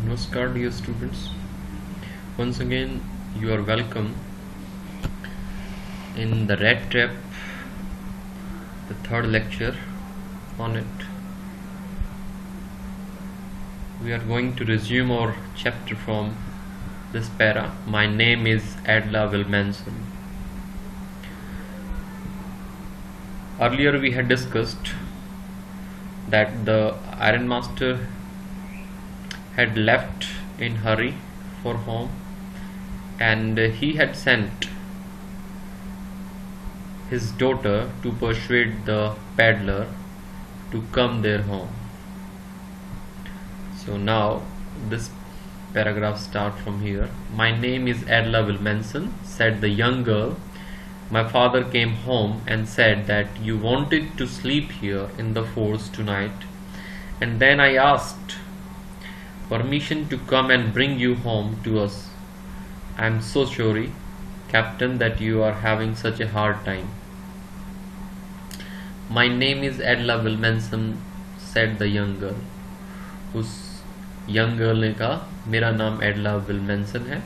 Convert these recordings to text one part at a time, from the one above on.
Namaskar, dear students. Once again, you are welcome in the Red Trap, the third lecture on it. We are going to resume our chapter from this para. My name is Adla Wilmanson. Earlier, we had discussed that the Iron Master had left in hurry for home, and he had sent his daughter to persuade the peddler to come their home. So now this paragraph starts from here. My name is Adla Wilmanson, said the young girl. My father came home and said that you wanted to sleep here in the forest tonight, and then I asked permission to come and bring you home to us. I am so sorry, Captain, that you are having such a hard time. My name is Adla Wilmanson, said the young girl. उस young girl ने कहा मेरा नाम एडला विलमेंसन है.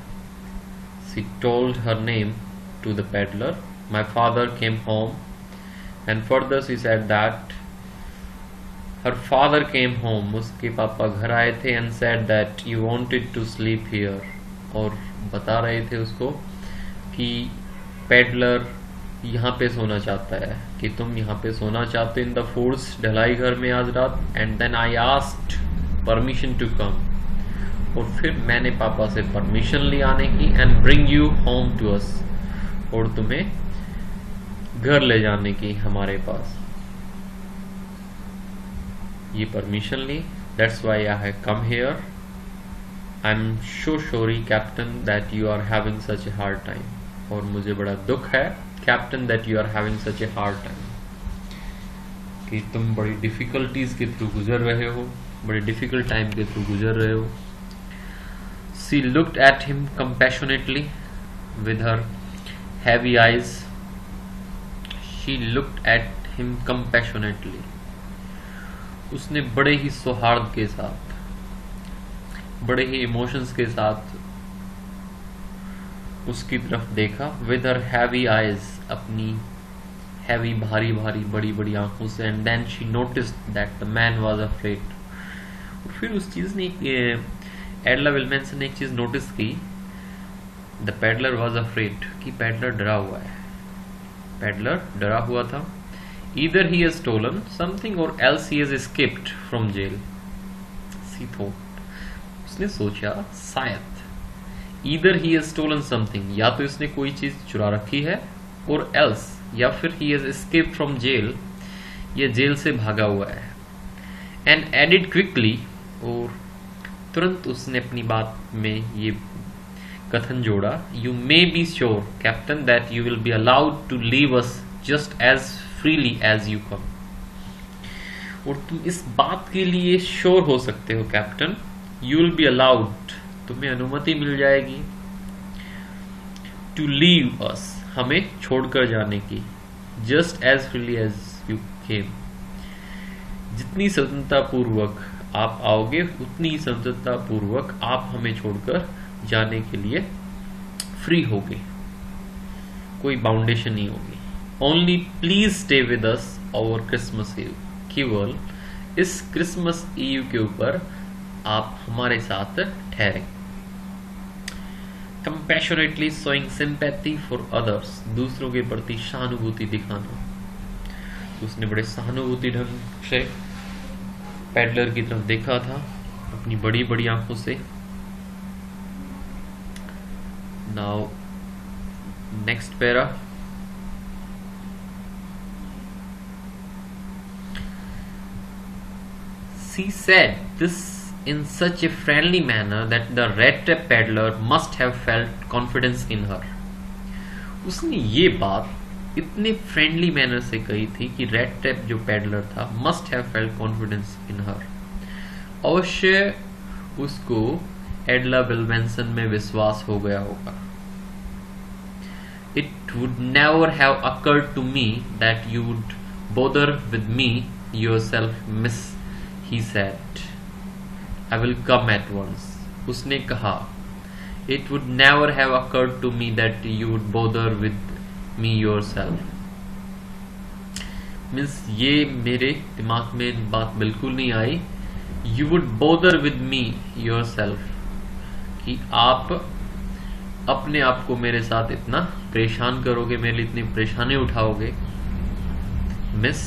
She told her name to the peddler. My father came home, and further she said that her father came home, उसके पापा घर आए थे, and said that you wanted to sleep here, और बता रहे थे उसको कि पेडलर यहाँ पे सोना चाहता है, कि तुम यहाँ पे सोना चाहते इन द फोर्स ढलाई घर में आज रात. And then I asked permission to come, और फिर मैंने पापा से परमिशन ली आने की, and bring you home to us, और तुम्हें घर ले जाने की हमारे पास. ये परमिशन ली. That's why I have come here. I am so sorry captain that you are having such a hard time, और मुझे बड़ा दुख है captain that you are having such a hard time, कि तुम बड़ी डिफिकल्टीज के थ्रू गुजर रहे हो, बड़े डिफिकल्ट टाइम के थ्रू गुजर रहे हो. She looked at him compassionately with her heavy eyes. She looked at him compassionately. उसने बड़े ही सौहार्द के साथ, बड़े ही इमोशंस के साथ उसकी तरफ देखा. विद हर हैवी आइज, अपनी हैवी भारी भारी बड़ी बड़ी आंखों से. And then she noticed that the man was afraid. और फिर उस चीज ने, एडला विलमेंसन ने एक चीज नोटिस की. द पेडलर वाज अफ्रेड, कि पेडलर डरा हुआ है. पेडलर डरा हुआ था. Either he has stolen something or else he has escaped from jail. She thought. उसने सोचा शायद either he has stolen something, या तो इसने कोई चीज चुरा रखी है, और else, या फिर he has escaped from jail, ये जेल से भागा हुआ है. And added quickly, और तुरंत उसने अपनी बात में ये कथन जोड़ा. You may be sure, Captain, that you will be allowed to leave us just as freely as you come. और तुम इस बात के लिए श्योर हो सकते हो captain, you will be allowed, तुम्हें अनुमति मिल जाएगी, to leave us, हमें छोड़कर जाने की, just as freely as you came, जितनी स्वतंत्रता पूर्वक आप आओगे उतनी स्वतंत्रता पूर्वक आप हमें छोड़कर जाने के लिए फ्री होगे, कोई बाउंडेशन नहीं होगी. Only please stay with us over Christmas Eve. केवल इस क्रिसमस ईव के ऊपर आप हमारे साथ ठहरें. Compassionately showing sympathy for others, दूसरों के प्रति सहानुभूति दिखाना. उसने बड़े सहानुभूति ढंग से पेडलर की तरफ देखा था, अपनी बड़ी बड़ी आंखों से. Now next para. She said this in such a friendly manner that the red trap peddler must have felt confidence in her. उसने ये बात इतने फ्रेंडली मैनर से कही थी कि रेड ट्रैप जो पेडलर था must have felt confidence in her. अवश्य उसको एडला विलमेंसन में विश्वास हो गया होगा. It would never have occurred to me that you would bother with me yourself, miss, he said. I will come at once. उसने कहा, It would never have occurred to me that you would bother with me yourself. Means ये मेरे दिमाग में बात बिल्कुल नहीं आई, You would bother with me yourself, कि आप अपने आप को मेरे साथ इतना परेशान करोगे, मेरे लिए इतनी परेशानी उठाओगे. मिस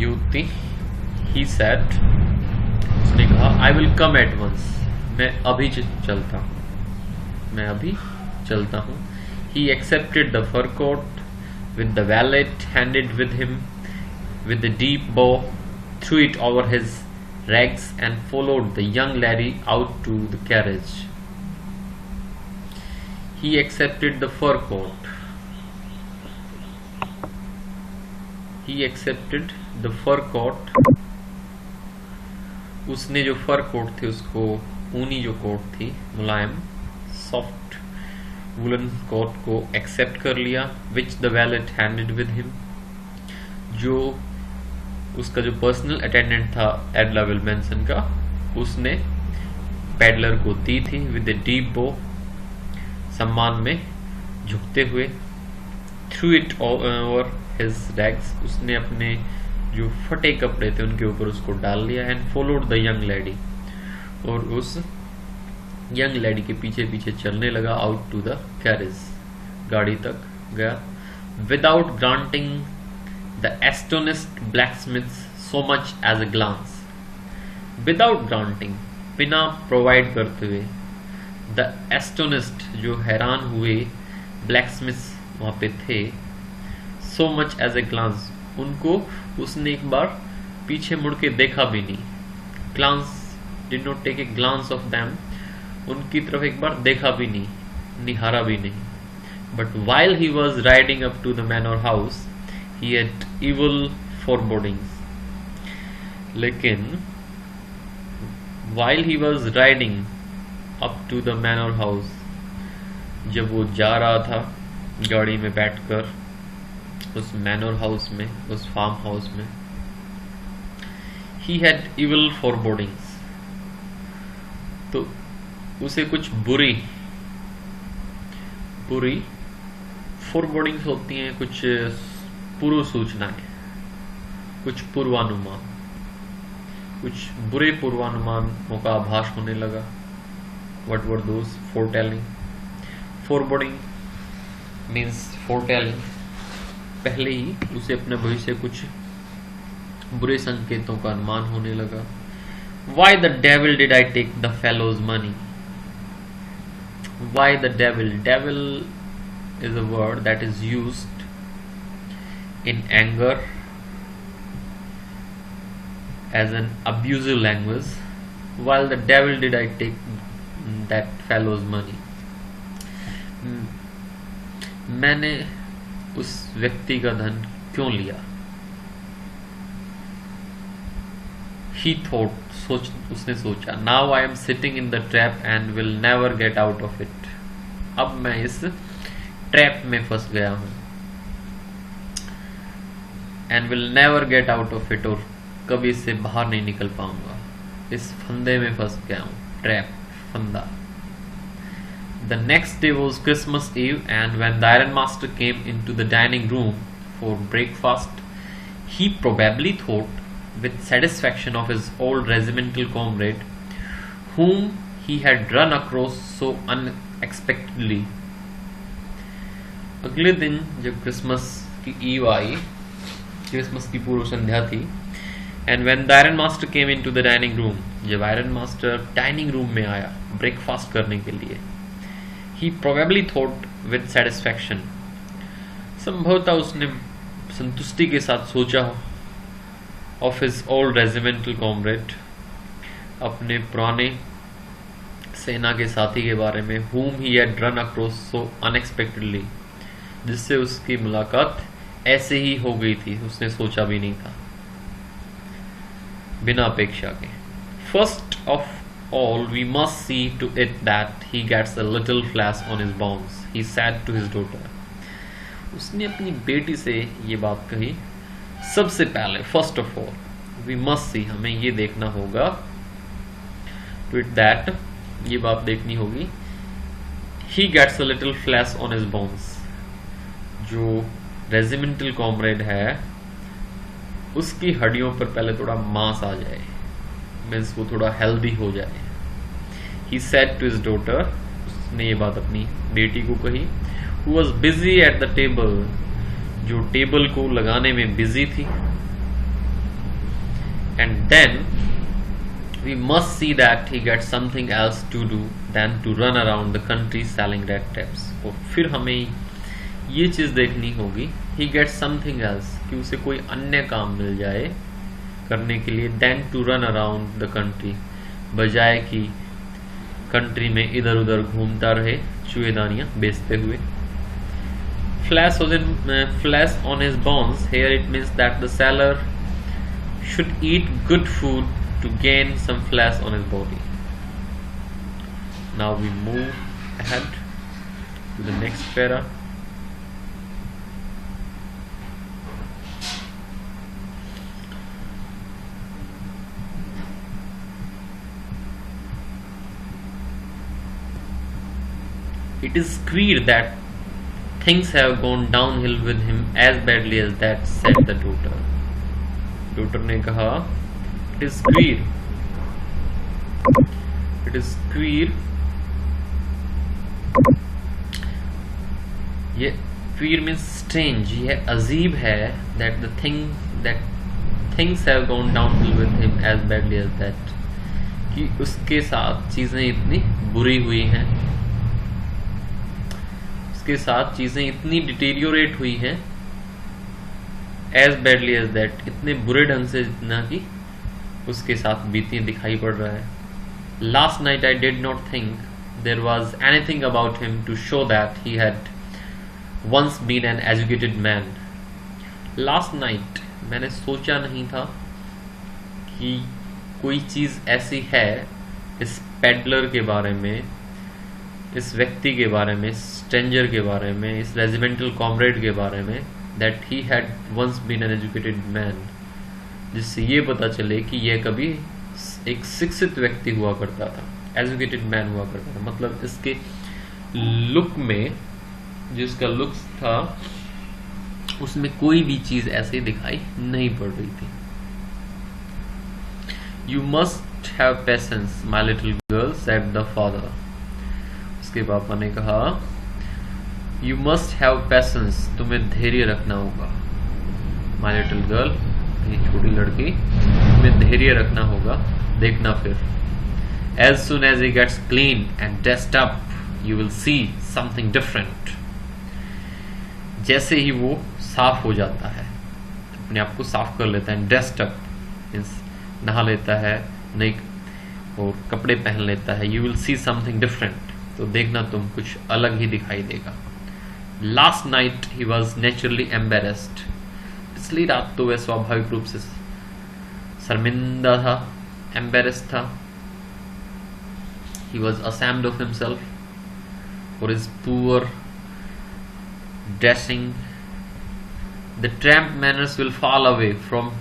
युवती, he said, उसने कहा, I will come at once. मैं अभी चलता हूँ. He accepted the fur coat with the valet handed with him with the deep bow, threw it over his rags and followed the young lady out to the carriage. He accepted the fur coat. उसने जो fur coat थे, उसको ऊनी जो coat थी, मुलायम soft woollen coat को accept कर लिया. Which the wallet handed with him, जो उसका जो पर्सनल अटेंडेंट था एडला विल्मेंसन का, उसने पैडलर को दी थी. विद द डीप बो, सम्मान में झुकते हुए. Through it over his rags, उसने अपने जो फटे कपड़े थे उनके ऊपर उसको डाल लिया. And followed the young lady, और उस यंग लेडी के पीछे पीछे चलने लगा. आउट टू द कैरेज, गाड़ी तक गया. Without granting the astonished blacksmiths so much as a glance. Without granting, बिना प्रोवाइड करते हुए. द एस्टोनिस्ड, जो हैरान हुए ब्लैकस्मिथ्स वहां पे थे. So much as a glance, उनको उसने एक बार पीछे मुड़ के देखा भी नहीं. Glance, did not take a glance of them, उनकी तरफ एक बार देखा भी नहीं, निहारा भी नहीं. But while he was riding up to the manor house, he had evil forebodings. लेकिन while he was riding up to the manor house, जब वो जा रहा था गाड़ी में बैठकर उस मैनर हाउस में, उस फार्म हाउस में, ही हैड इविल फोरबोर्डिंग्स, तो उसे कुछ बुरी फोरबोर्डिंग्स होती हैं, कुछ पूर्व सूचनाएं, कुछ पूर्वानुमान, कुछ बुरे पूर्वानुमानों का आभास होने लगा. What were those? Foretelling. Foreboding means foretelling. पहले ही उसे अपने भविष्य कुछ बुरे संकेतों का अनुमान होने लगा. Why the devil did I take the fellow's money? Why the devil? Devil is a word that is used in anger as an abusive language. While the devil did I take that fellow's money? मैंने उस व्यक्ति का धन क्यों लिया? He thought, उसने सोचा. Now I am sitting in the trap and will never get out of it. अब मैं इस ट्रैप में फंस गया हूं. And will never get out of it, और कभी इससे बाहर नहीं निकल पाऊंगा. इस फंदे में फंस गया हूं. ट्रैप, फंदा. The next day was Christmas Eve, and when the ironmaster came into the dining room for breakfast, he probably thought with satisfaction of his old regimental comrade, whom he had run across so unexpectedly. अगले दिन जब Christmas की eve I, Christmas की पूर्व संध्या थी, and when the ironmaster came into the dining room, जब iron master dining room में आया ब्रेकफास्ट करने के लिए, he probably thought with satisfaction, संभवतः उसने संतुष्टि के साथ सोचा of his old regimental comrade, अपने पुराने सेना के साथी के बारे में, whom he had run across so unexpectedly, जिससे उसकी मुलाकात ऐसे ही हो गई थी, उसने सोचा भी नहीं था, बिना अपेक्षा के. First of all, we must see to it that he gets a little flash on his bones, he said to his daughter. उसने अपनी बेटी से ये बात कही. सबसे पहले, first of all, we must see, हमें ये देखना होगा टू इट दैट, ये बात देखनी होगी, he gets a little flash on his bones, जो रेजिमेंटल कॉमरेड है उसकी हड्डियों पर पहले थोड़ा मांस आ जाए, मीन्स वो थोड़ा हेल्दी हो जाए। He said to his daughter, उसने ये बात अपनी बेटी को कही, who was busy at the table, जो टेबल को लगाने में बिजी थी। And then we must see that he get something else to do than to run around the country selling red tapes. और फिर हमें ये चीज देखनी होगी, ही गेट समथिंग एल्स, कि उसे कोई अन्य काम मिल जाए करने के लिए, than to run around the country, बजाय कि कंट्री में इधर उधर घूमता रहे चूहेदानियां बेचते हुए। Flash on his bones, here it means that the seller should eat good food to gain some flesh on his body. Now we move ahead to the next para. It is clear that things have gone downhill with him as badly as that, said the daughter. Doctor ने कहा, it is clear, it is clear, ये clear means strange, ये अजीब है, that the things have gone downhill with him as badly as that, कि उसके साथ चीजें इतनी बुरी हुई हैं, उसके साथ चीजें इतनी डिटेरियोरेट हुई हैं, एज बैडली एज दैट, इतने बुरे ढंग से जितना कि उसके साथ बीती दिखाई पड़ रहा है। Last night I did not think there was anything about him to show that he had once been an educated man. Last night मैंने सोचा नहीं था कि कोई चीज ऐसी है इस पेडलर के बारे में, इस व्यक्ति के बारे में, स्ट्रेंजर के बारे में, इस रेजिमेंटल कॉमरेड के बारे में, that he had once been an educated man, जिससे ये पता चले कि यह कभी एक शिक्षित व्यक्ति हुआ करता था, एजुकेटेड मैन हुआ करता था। मतलब इसके लुक में, जो इसका लुक्स था, उसमें कोई भी चीज ऐसे दिखाई नहीं पड़ रही थी। You must have patience, my little girl, said the father. उसके पापा ने कहा, You must have patience, तुम्हें धैर्य रखना होगा। My little girl, ये छोटी लड़की, तुम्हें धैर्य रखना होगा, देखना फिर। As soon as he gets clean and dressed up, you will see something different. जैसे ही वो साफ हो जाता है, अपने आप को साफ कर लेता है, dressed up means नहा लेता है, नई और कपड़े पहन लेता है, you will see something different, तो देखना तुम कुछ अलग ही दिखाई देगा। Last night he was naturally embarrassed. पिछली रात तो वह स्वाभाविक रूप से शर्मिंदा था, embarrassed था। He was ashamed of himself for his poor dressing. The tramp manners will fall away from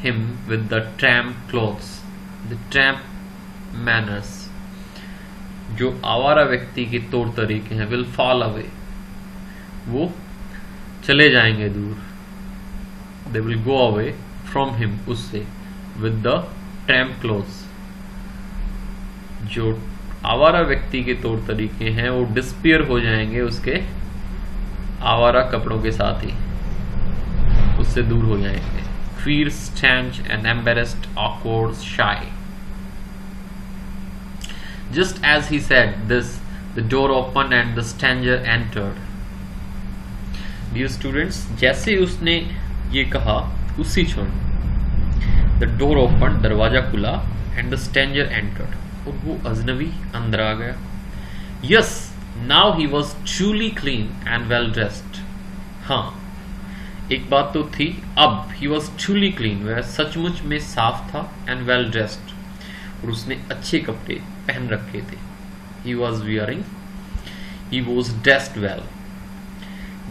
him with the tramp clothes. The tramp manners, जो आवारा व्यक्ति के तौर तरीके हैं, will fall away, वो चले जाएंगे दूर, they will go away from him, उससे, with the tramp clothes, जो आवारा व्यक्ति के तौर तरीके हैं वो डिस्पियर हो जाएंगे उसके आवारा कपड़ों के साथ ही, उससे दूर हो जाएंगे। Queer, strange and embarrassed, awkward, shy. Just as he said this, the door opened and the stranger entered. Dear students, जैसे उसने ये कहा उसी क्षण द डोर ओपन, दरवाजा खुला, एंड द स्ट्रेंजर एंटर्ड, और वो अजनबी अंदर आ गया। Yes, now he was truly clean and well dressed. हाँ, एक बात तो थी, अब ही वॉज ट्रूली क्लीन, वह सचमुच में साफ था, एंड वेल ड्रेस्ड, और उसने अच्छे कपड़े पहन रखे थे। He was wearing, he was dressed well.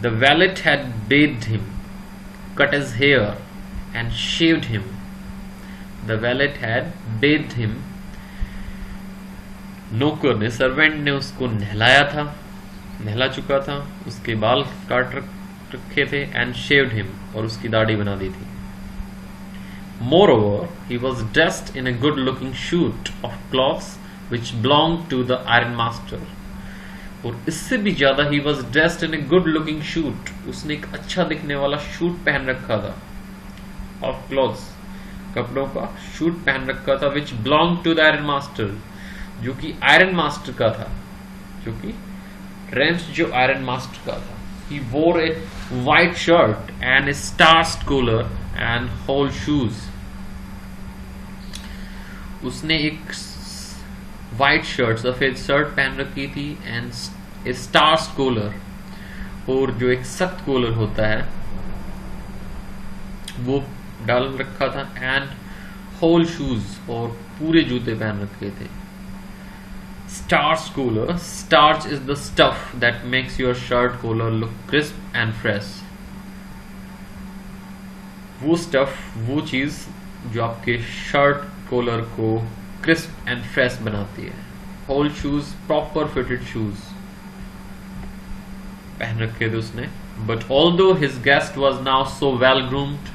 The valet had bathed him, cut his hair, and shaved him. The valet had bathed him, नौकर ने, सर्वेंट ने उसको नहला चुका था, उसके बाल काट रखे थे, एंड शेव्ड हिम, और उसकी दाढ़ी बना दी थी. Moreover, he was dressed in a good-looking suit of cloths which belonged to the iron master. और इससे भी ज्यादा he was dressed in a good-looking suit. उसने एक अच्छा दिखने वाला शूट पहन रखा था, of clothes, कपड़ों का शूट पहन रखा था, which belonged to the iron master, जो कि आयरन मास्टर का था, जो कि रेंच जो आयरन मास्टर का था. He wore a white shirt and a starched collar and whole shoes. उसने एक व्हाइट शर्ट, सफेद शर्ट पहन रखी थी, एंड स्टार्स कॉलर, और जो एक सख्त कॉलर होता है वो डाल रखा था, एंड होल शूज, और पूरे जूते पहन रखे थे. Starch collar, starch is the stuff that makes your shirt collar look crisp and fresh. वो स्टफ, वो चीज जो आपके शर्ट कॉलर को क्रिस्प एंड फ्रेश बनाती है. Whole shoes, proper fitted shoes पहन रखे थे उसने. But although his guest was now so well groomed,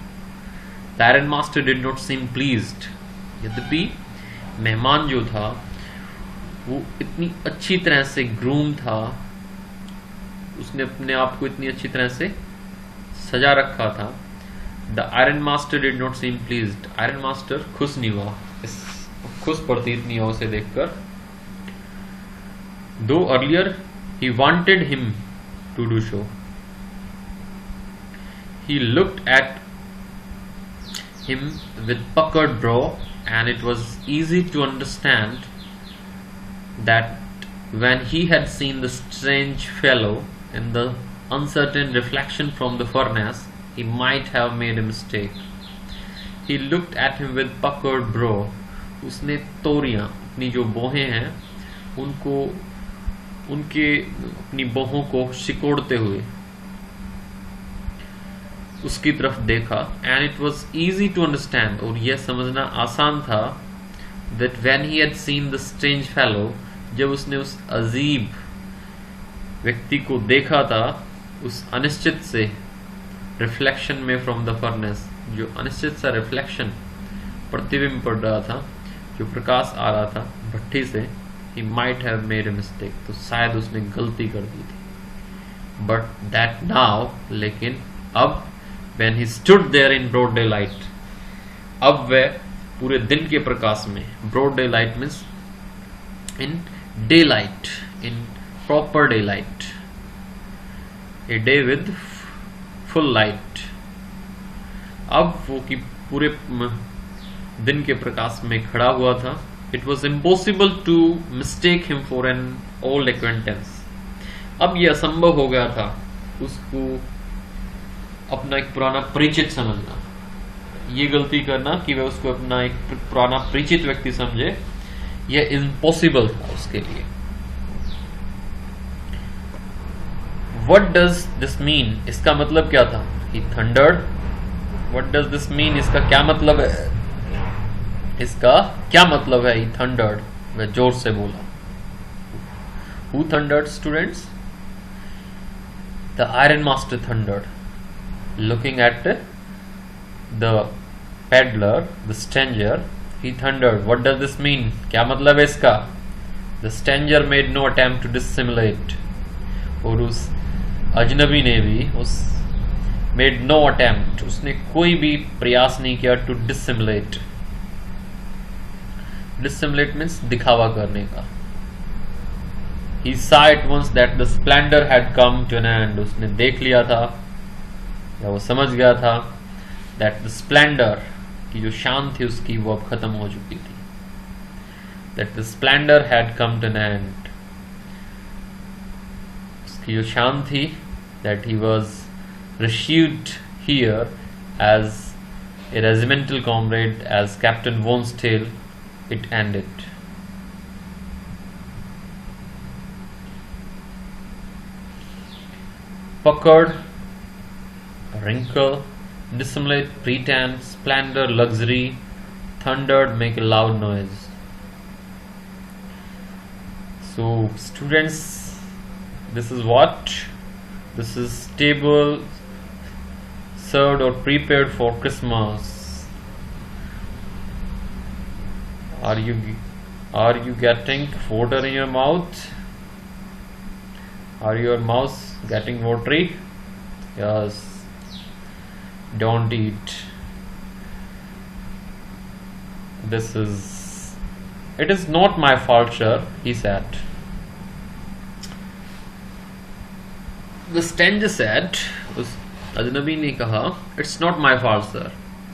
the iron master did not seem pleased. यद्यपि मेहमान जो था वो इतनी अच्छी तरह से ग्रूम था, उसने अपने आप को इतनी अच्छी तरह से सजा रखा था. The iron master did not seem pleased. Iron master खुश नहीं हुआ, खुश प्रतीत नहीं हुआ उसे देखकर. Though earlier he wanted him to do so. He looked at him with puckered brow, and it was easy to understand that when he had seen the strange fellow in the uncertain reflection from the furnace, he might have made a mistake. He looked at him with puckered brow. उसने तोरियां, अपनी जो बोहें हैं, उनको, उनके अपनी बोहों को सिकोड़ते हुए उसकी तरफ देखा. And it was easy to understand, और यह समझना आसान था, that when he had seen the strange fellow, जब उसने उस अजीब व्यक्ति को देखा था, उस अनिश्चित से रिफ्लेक्शन में फ्रॉम द फर्नेस, जो अनिश्चित सा रिफ्लेक्शन, प्रतिबिंब पड़ रहा था, जो प्रकाश आ रहा था भट्टी से, he might have made a mistake, तो शायद उसने गलती कर दी थी. But that now, लेकिन अब, when he stood there in broad daylight, अब वह पूरे दिन के प्रकाश में, broad daylight means in daylight, in proper daylight, a day with full light. अब वो कि पूरे दिन के प्रकाश में खड़ा हुआ था. It was impossible to mistake him for an old acquaintance. अब यह असंभव हो गया था उसको अपना एक पुराना परिचित समझना, ये गलती करना कि वह उसको अपना एक पुराना परिचित व्यक्ति समझे, यह इम्पॉसिबल था उसके लिए. What does this mean? इसका मतलब क्या था? He thundered. What does this mean? इसका क्या मतलब है? इसका क्या मतलब है? He thundered. वह जोर से बोला. Who thundered, students? The iron master thundered. Looking at the peddler, the stranger, he thundered. What does this mean? क्या मतलब है इसका? The stranger made no attempt to dissimulate. और उस अजनबी ने भी मेड नो अटेम्प्ट, उसने कोई भी प्रयास नहीं किया टू डिसिमुलेट. डिसिमुलेट मीन्स दिखावा करने का. ही saw at once that the splendor had come to an end. उसने देख लिया था, या वो समझ गया था, that the splendor की जो शान थी उसकी, वो अब खत्म हो चुकी थी. That the splendor had come to an end. उसकी जो शान थी, that he was received here as a regimental comrade, as Captain Wonstale, it ended. Puckered, wrinkle, dissimulate, pretend, splendor, luxury, thundered, make a loud noise. So students, this is what, this is table served or prepared for Christmas. Are you getting water in your mouth? Are your mouth getting watery? Yes. Don't eat. It is not my fault, sir, he said. The stranger said, उस अजनबी ने कहा, it's not my fault, sir.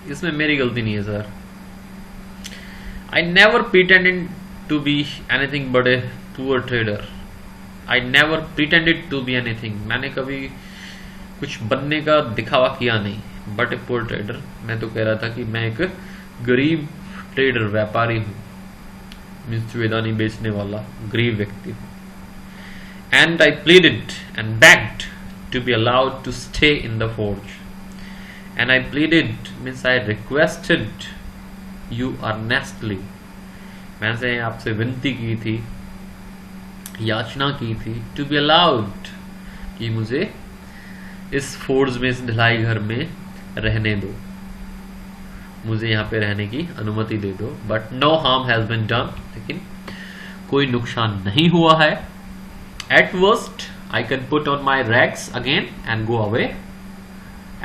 इसमें मेरी गलती नहीं है, sir. I never pretended to be anything but a poor trader. I never pretended to be anything. मैंने कभी कुछ बनने का दिखावा किया नहीं. But a poor trader. मैं तो कह रहा था कि मैं एक गरीब ट्रेडर, व्यापारी हूँ. मीन्स चुवेदानी बेचने वाला गरीब व्यक्ति हूँ. And I pleaded and begged to be allowed to stay in the forge. And I pleaded means I requested you earnestly. मैंने आपसे विनती की थी, याचना की थी, to be allowed, कि मुझे इस फोर्ज में, इस ढलाई घर में रहने दो, मुझे यहाँ पे रहने की अनुमति दे दो. But no harm has been done, लेकिन कोई नुकसान नहीं हुआ है. At worst I can put on my rags again and go away.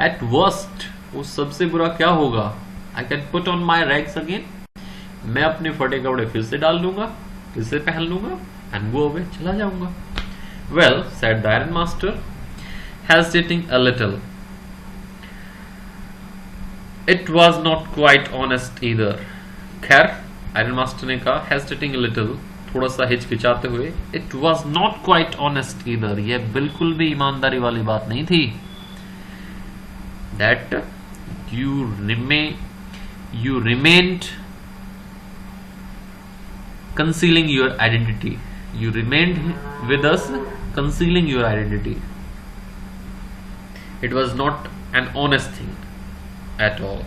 At worst, वो सबसे बुरा क्या होगा? I can put on my rags again, मैं अपने फटे कपड़े फिर से डाल लूंगा, फिर से पहन लूंगा, एंड गो अवे, चला जाऊंगा. Well, said the iron master, hesitating a little. It was not quite honest either. खैर, आयरन मास्टर ने कहा, hesitating a little, थोड़ा सा हिचकिचाते हुए, it was not quite honest either. यह बिल्कुल भी ईमानदारी वाली बात नहीं थी. That you remained concealing your identity. You remained with us concealing your identity. It was not an honest thing at all.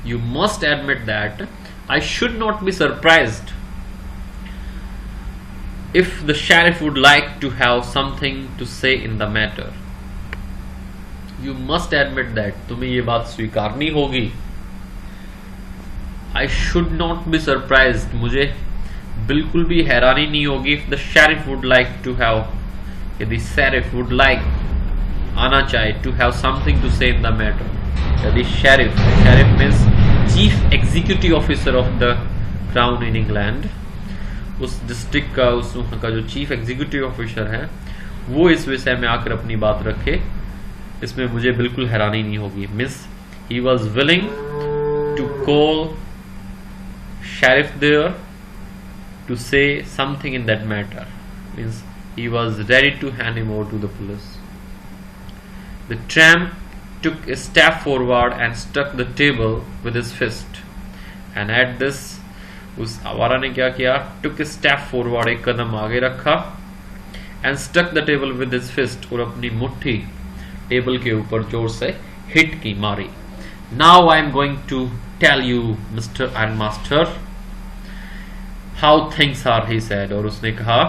You must admit that I should not be surprised if the sheriff would like to have something to say in the matter. You must admit that. तुम्हें ये बात स्वीकारनी होगी. I should not be surprised. मुझे बिल्कुल भी हैरानी नहीं होगी if the sheriff would like to have, यदि sheriff would like, आना चाहे, to have something to say in the matter. यदि sheriff means chief executive officer of the crown in England, उस डिस्ट्रिक्ट का, उस का जो चीफ एग्जीक्यूटिव ऑफिसर है, वो इस विषय में आकर अपनी बात रखे, इसमें मुझे बिल्कुल हैरानी नहीं होगी. Means he was willing to call sheriff there to say something in that matter. Means he was ready to hand him over to the police. The tramp took a step forward and struck the table with his fist. And at this, उस आवारा ने क्या किया? Took a step forward, एक कदम आगे रखा, and struck the table with his fist, और अपनी मुट्ठी टेबल के ऊपर जोर से हिट की, मारी. Now I am going to tell you, Mr. Ironmaster, how things are, he said. और उसने कहा,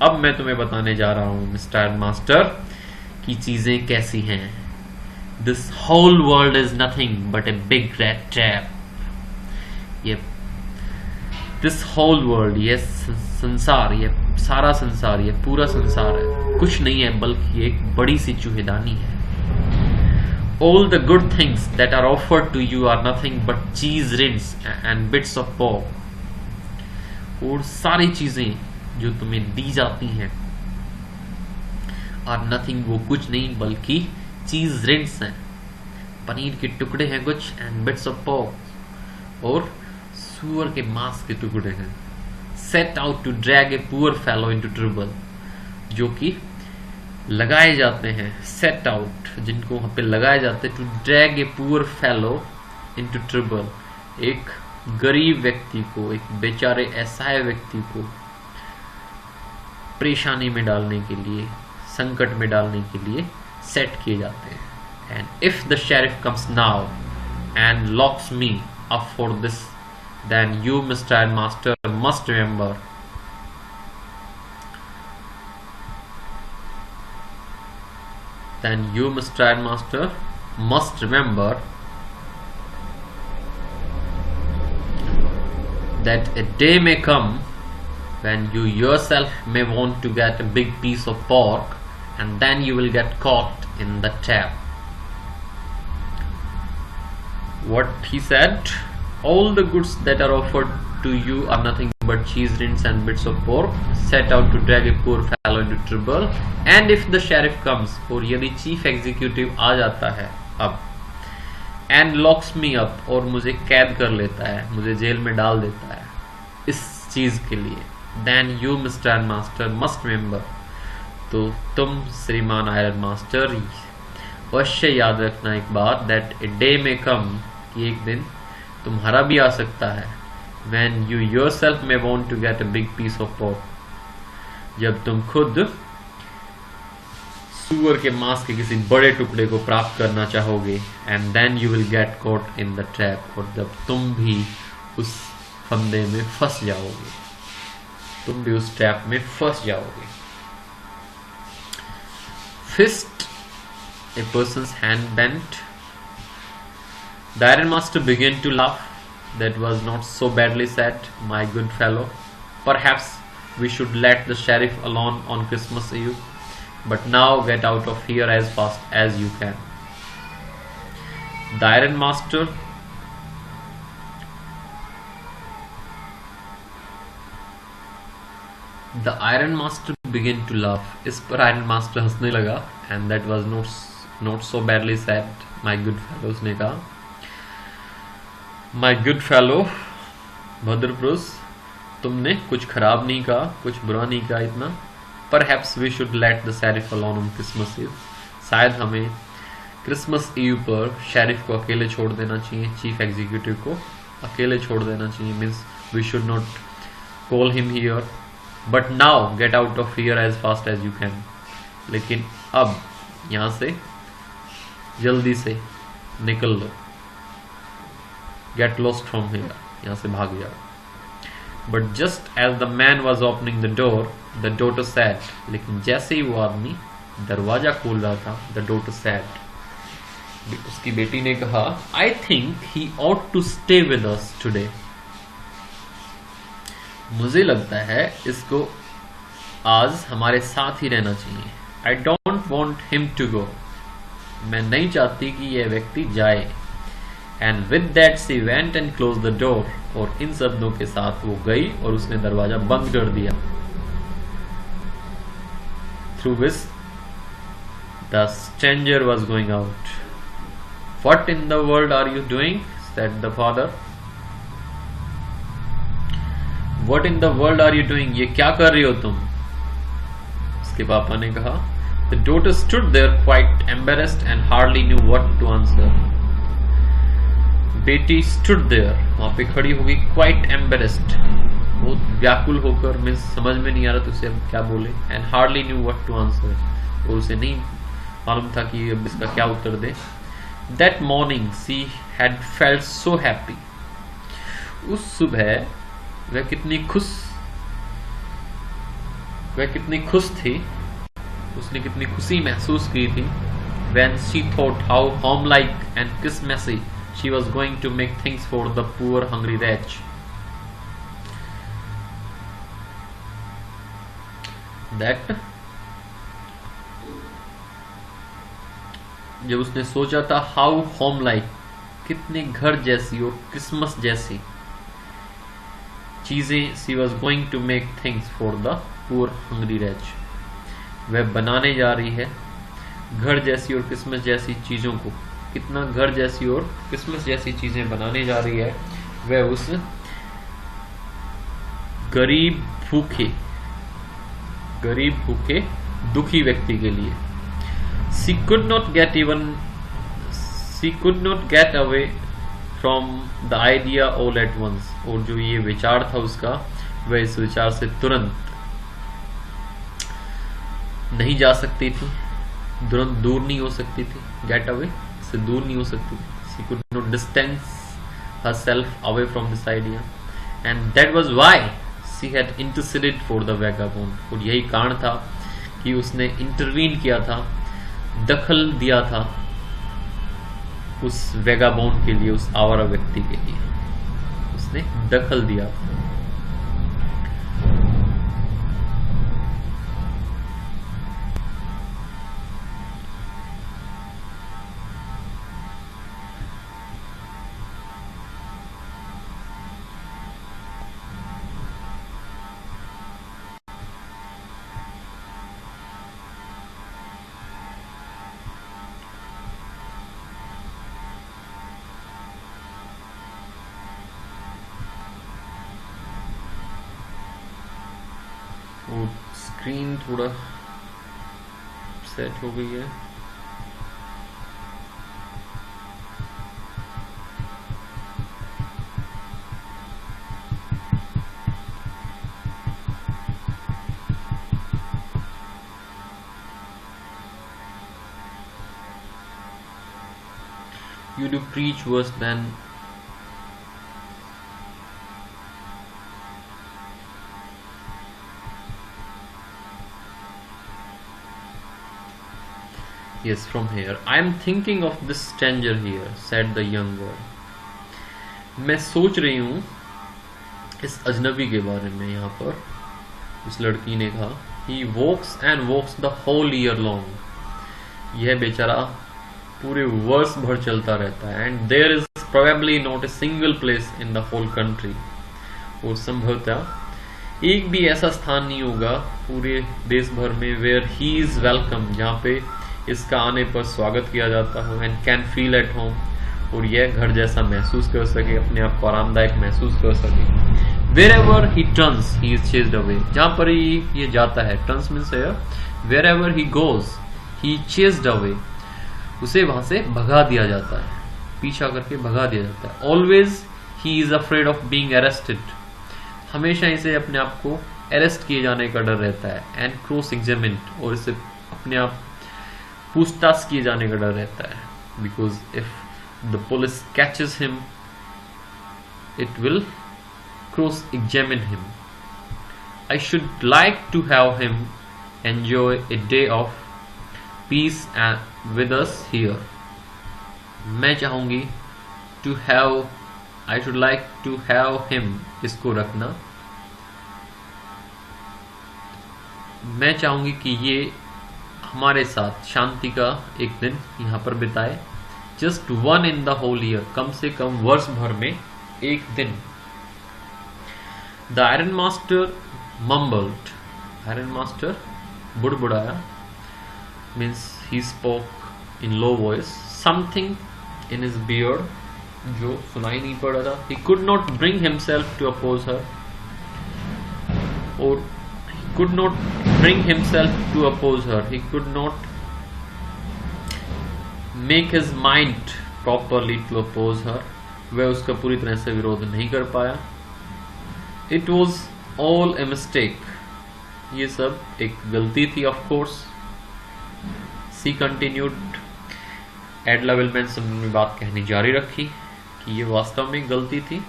अब मैं तुम्हें बताने जा रहा हूँ, मिस्टर Ironmaster, की चीजें कैसी हैं. This whole world is nothing but a big rat trap. ये this whole world, ये संसार, ये सारा संसार, ये पूरा संसार है, कुछ नहीं है बल्कि एक बड़ी सी चूहेदानी है. All the good things that are offered to you are nothing but cheese rinds and bits of pork. और सारी चीजें जो तुम्हें दी जाती हैं आर नथिंग, वो कुछ नहीं बल्कि चीज रिंड्स हैं, पनीर के टुकड़े हैं कुछ, एंड बिट्स ऑफ पोर्क, और सुअर के मांस के टुकड़े हैं. Set out to drag a poor fellow into trouble, जो कि लगाए जाते हैं, सेट आउट, जिनको वहां पे लगाए जाते हैं, to drag a poor fellow into trouble, एक गरीब व्यक्ति को, एक बेचारे असहाय व्यक्ति को परेशानी में डालने के लिए, संकट में डालने के लिए सेट किए जाते हैं. And if the sheriff comes now and locks me up for this, then you mister master must remember then you, Mr. Ironmaster, must remember that a day may come when you yourself may want to get a big piece of pork, and then you will get caught in the trap. What he said, all the goods that are offered to you are nothing but cheese rinds and bits of pork, set out to drag a poor fellow into trouble. And if the sheriff comes, और यदि chief executive आ जाता है अब, and locks me up, और मुझे कैद कर लेता है, मुझे जेल में डाल देता है इस चीज के लिए, then you, Mr. Iron Master, must remember, तो तुम श्रीमान आयरन मास्टर अवश्य याद रखना एक बात, that a day may come, कि एक दिन तुम्हारा भी आ सकता है, when you yourself may want to get a big piece of pork, जब तुम खुद सुअर के मांस के किसी बड़े टुकड़े को प्राप्त करना चाहोगे, and then you will get caught in the trap, और जब तुम भी उस फंदे में फंस जाओगे, तुम भी उस ट्रैप में फंस जाओगे. Fist a person's hand bent. The Iron Master began to laugh. That was not so badly said, my good fellow. Perhaps we should let the sheriff alone on Christmas Eve, but now get out of here as fast as you can. The Iron Master began to laugh. इस पर Iron Master हंसने लगा, and that was not so badly said, my good fellow. उसने कहा, My good fellow, भद्रपुरुष, तुमने कुछ खराब नहीं कहा, कुछ बुरा नहीं कहा इतना. Perhaps we should let the sheriff alone on Christmas Eve. शायद हमें क्रिसमस ईव पर शेरिफ को अकेले छोड़ देना चाहिए, चीफ एग्जीक्यूटिव को अकेले छोड़ देना चाहिए. Means we should not call him here, but now get out of here as fast as you can. लेकिन अब यहाँ से जल्दी से निकल लो. Get lost from here, यहाँ से भाग जाओ. But just as the man was opening the door, the daughter said, लेकिन जैसे ही वो आदमी दरवाजा खोल रहा था, the daughter said, उसकी बेटी ने कहा, I think he ought to stay with us today. मुझे लगता है इसको आज हमारे साथ ही रहना चाहिए. I don't want him to go. मैं नहीं चाहती कि यह व्यक्ति जाए. And with that she went and closed the door. और इन शब्दों के साथ वो गई और उसने दरवाजा बंद कर दिया. Through which the stranger was going out. What in the world are you doing? said the father. What in the world are you doing? ये क्या कर रही हो तुम? उसके पापा ने कहा. The daughter stood there quite embarrassed and hardly knew what to answer. बेटी stood there, वहां पे खड़ी होगी, quite embarrassed, बहुत व्याकुल होकर, मैं समझ में नहीं आ रहा तो उसे अब क्या बोले, and hardly knew what to answer, और उसे नहीं मालूम था कि अब इसका क्या उत्तर दे. That morning she had felt so happy. उस सुबह वह कितनी खुश थी, उसने कितनी खुशी महसूस की थी. When she thought how homelike and Christmassy she was going to make things for the poor hungry wretch. That जब उसने सोचा था how homelike, कितने घर जैसी और क्रिसमस जैसी चीजें she was going to make things for the poor hungry wretch, वह बनाने जा रही है घर जैसी और क्रिसमस जैसी चीजों को. कितना घर जैसी और क्रिसमस जैसी चीजें बनाने जा रही है वह उस गरीब भूखे दुखी व्यक्ति के लिए. She could not get away from the idea all at once. और जो ये विचार था उसका, वह इस विचार से तुरंत नहीं जा सकती थी, तुरंत दूर नहीं हो सकती थी. Get away से दूर नहीं हो सकती. She could not distance herself away from this idea, and that was why she had interceded for the vagabond. और यही कारण था कि उसने इंटरवीन किया था दखल दिया था उस वेगाबोन के लिए, उस आवारा व्यक्ति के लिए, उसने दखल दिया। वो स्क्रीन थोड़ा सेट हो गई है। You do preach worse than yes from here. I am thinking of this stranger here, said the young girl. मैं सोच रही हूँ इस अजनबी के बारे में। यहाँ पर उस लड़की ने कहा, He walks and walks the whole year long. यह बेचारा पूरे वर्ष भर चलता रहता है। And there is probably not a single place in the whole country. और संभवतः एक भी ऐसा स्थान नहीं होगा पूरे देश भर में where he is welcome, जहाँ पे इसका आने पर स्वागत किया जाता हो, and can feel at home, और यह घर जैसा महसूस कर सके, अपने आप को आरामदायक महसूस कर सके। Wherever he turns, he is chased away. जहाँ पर ही ये जाता है, turns means here, wherever he goes, he chased away. उसे वहां से भगा दिया जाता है, पीछा करके भगा दिया जाता है। Always he is afraid of being arrested. हमेशा इसे अपने आप को अरेस्ट किए जाने का डर रहता है। And cross examined, और इसे अपने आप पूछताछ किए जाने का डर रहता है। Because if the police catches him, it will cross examine him. I should like to have him enjoy a day of peace and with us here. मैं चाहूंगी to have, I should like to have him, इसको रखना, मैं चाहूंगी कि ये हमारे साथ शांति का एक दिन यहाँ पर बिताए। Just one in the whole year, कम से कम वर्ष भर में एक दिन। The iron master mumbled, iron master बुड़बुड़ाया, means he spoke in low voice, something in his beard, जो सुनाई नहीं पड़ रहा था। He could not bring himself to oppose her, और could not bring himself to oppose her. He could not make his mind properly to oppose her. वह उसका पूरी तरह से विरोध नहीं कर पाया। It was all a mistake. ये सब एक गलती थी, of course. She continued. एडला विलमेंस ने बात कहनी जारी रखी कि ये वास्तव में गलती थी।